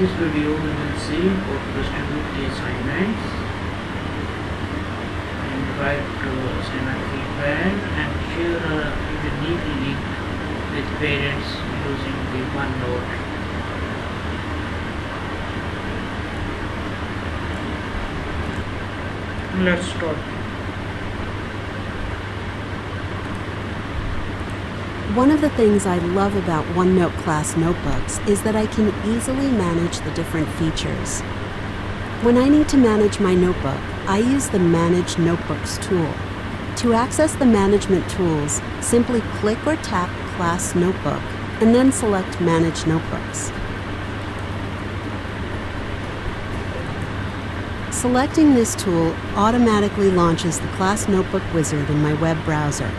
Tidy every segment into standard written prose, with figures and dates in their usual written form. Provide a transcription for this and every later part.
this video we will see how to distribute the assignments and write assignment feedback and share a unique link with parents using the OneNote. Let's start. One of the things I love about OneNote Class Notebooks is that I can easily manage the different features. When I need to manage my notebook, I use the Manage Notebooks tool. To access the management tools, simply click or tap Class Notebook and then select Manage Notebooks. Selecting this tool automatically launches the Class Notebook wizard in my web browser.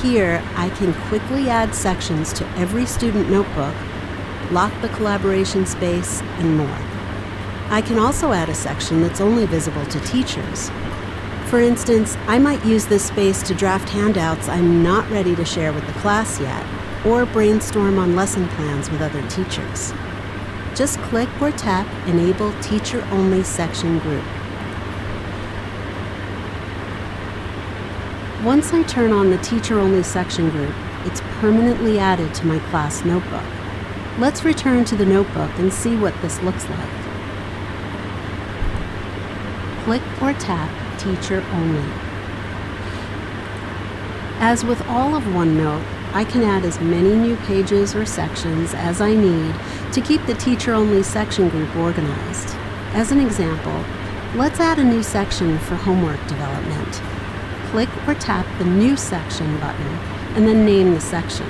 Here, I can quickly add sections to every student notebook, lock the collaboration space, and more. I can also add a section that's only visible to teachers. For instance, I might use this space to draft handouts I'm not ready to share with the class yet, or brainstorm on lesson plans with other teachers. Just click or tap Enable Teacher Only Section Group. Once I turn on the Teacher Only Section Group, it's permanently added to my class notebook. Let's return to the notebook and see what this looks like. Click or tap Teacher Only. As with all of OneNote, I can add as many new pages or sections as I need to keep the Teacher Only Section Group organized. As an example, let's add a new section for homework development. Click or tap the New Section button and then name the section.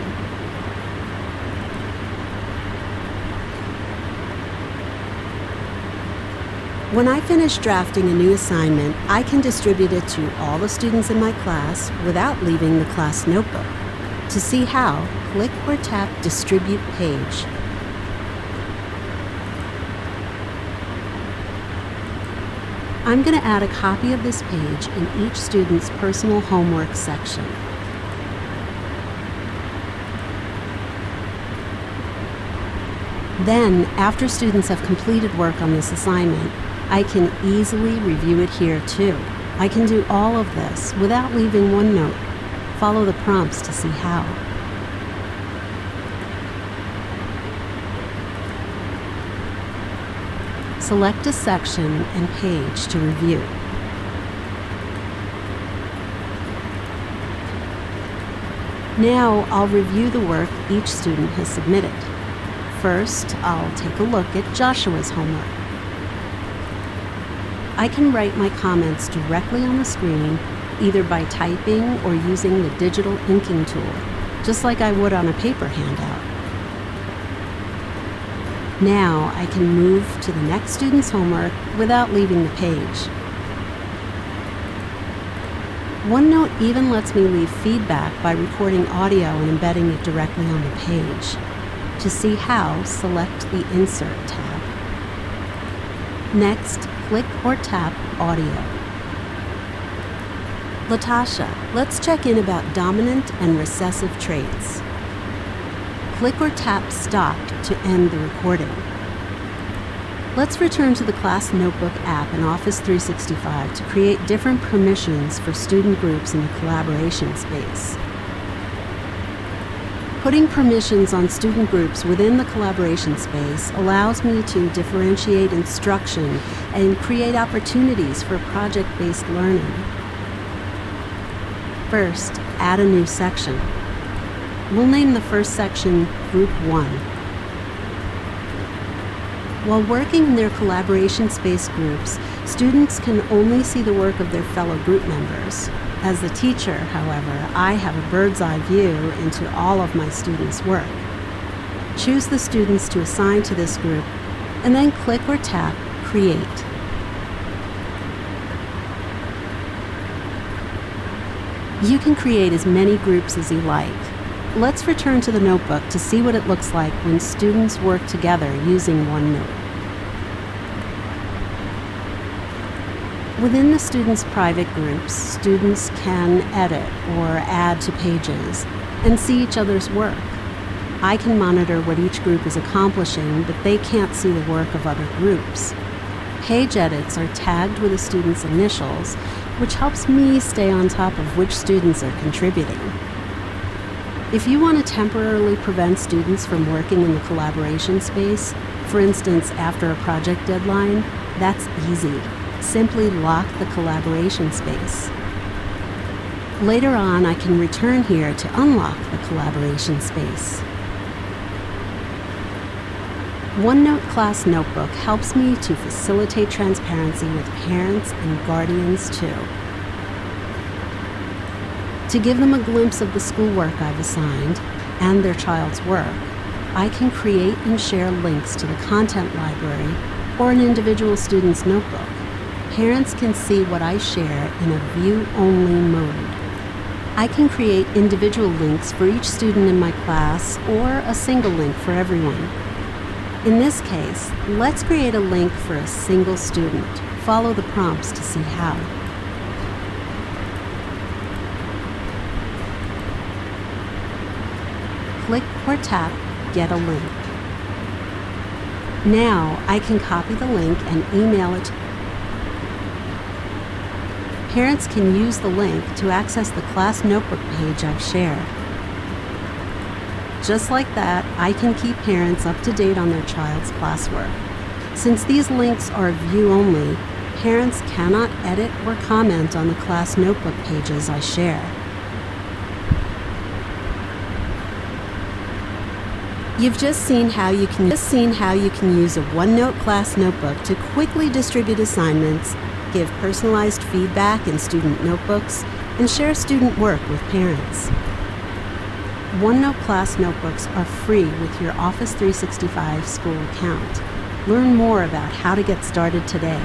When I finish drafting a new assignment, I can distribute it to all the students in my class without leaving the class notebook. To see how, click or tap Distribute Page. I'm going to add a copy of this page in each student's personal homework section. Then, after students have completed work on this assignment, I can easily review it here too. I can do all of this without leaving OneNote. Follow the prompts to see how. Select a section and page to review. Now I'll review the work each student has submitted. First, I'll take a look at Joshua's homework. I can write my comments directly on the screen, either by typing or using the digital inking tool, just like I would on a paper handout. Now I can move to the next student's homework without leaving the page. OneNote even lets me leave feedback by recording audio and embedding it directly on the page. To see how, select the Insert tab. Next, click or tap Audio. Latasha, let's check in about dominant and recessive traits. Click or tap Stop to end the recording. Let's return to the Class Notebook app in Office 365 to create different permissions for student groups in the collaboration space. Putting permissions on student groups within the collaboration space allows me to differentiate instruction and create opportunities for project-based learning. First, add a new section. We'll name the first section Group 1. While working in their collaboration space groups, students can only see the work of their fellow group members. As the teacher, however, I have a bird's eye view into all of my students' work. Choose the students to assign to this group, and then click or tap Create. You can create as many groups as you like. Let's return to the notebook to see what it looks like when students work together using OneNote. Within the students' private groups, students can edit or add to pages and see each other's work. I can monitor what each group is accomplishing, but they can't see the work of other groups. Page edits are tagged with a student's initials, which helps me stay on top of which students are contributing. If you want to temporarily prevent students from working in the collaboration space, for instance, after a project deadline, that's easy. Simply lock the collaboration space. Later on, I can return here to unlock the collaboration space. OneNote Class Notebook helps me to facilitate transparency with parents and guardians too. To give them a glimpse of the schoolwork I've assigned and their child's work, I can create and share links to the content library or an individual student's notebook. Parents can see what I share in a view-only mode. I can create individual links for each student in my class or a single link for everyone. In this case, let's create a link for a single student. Follow the prompts to see how. Click or tap Get a Link. Now I can copy the link and email it. Parents can use the link to access the class notebook page I've shared. Just like that, I can keep parents up to date on their child's classwork. Since these links are view-only, parents cannot edit or comment on the class notebook pages I share. You've just seen how you can use a OneNote Class Notebook to quickly distribute assignments, give personalized feedback in student notebooks, and share student work with parents. OneNote Class Notebooks are free with your Office 365 school account. Learn more about how to get started today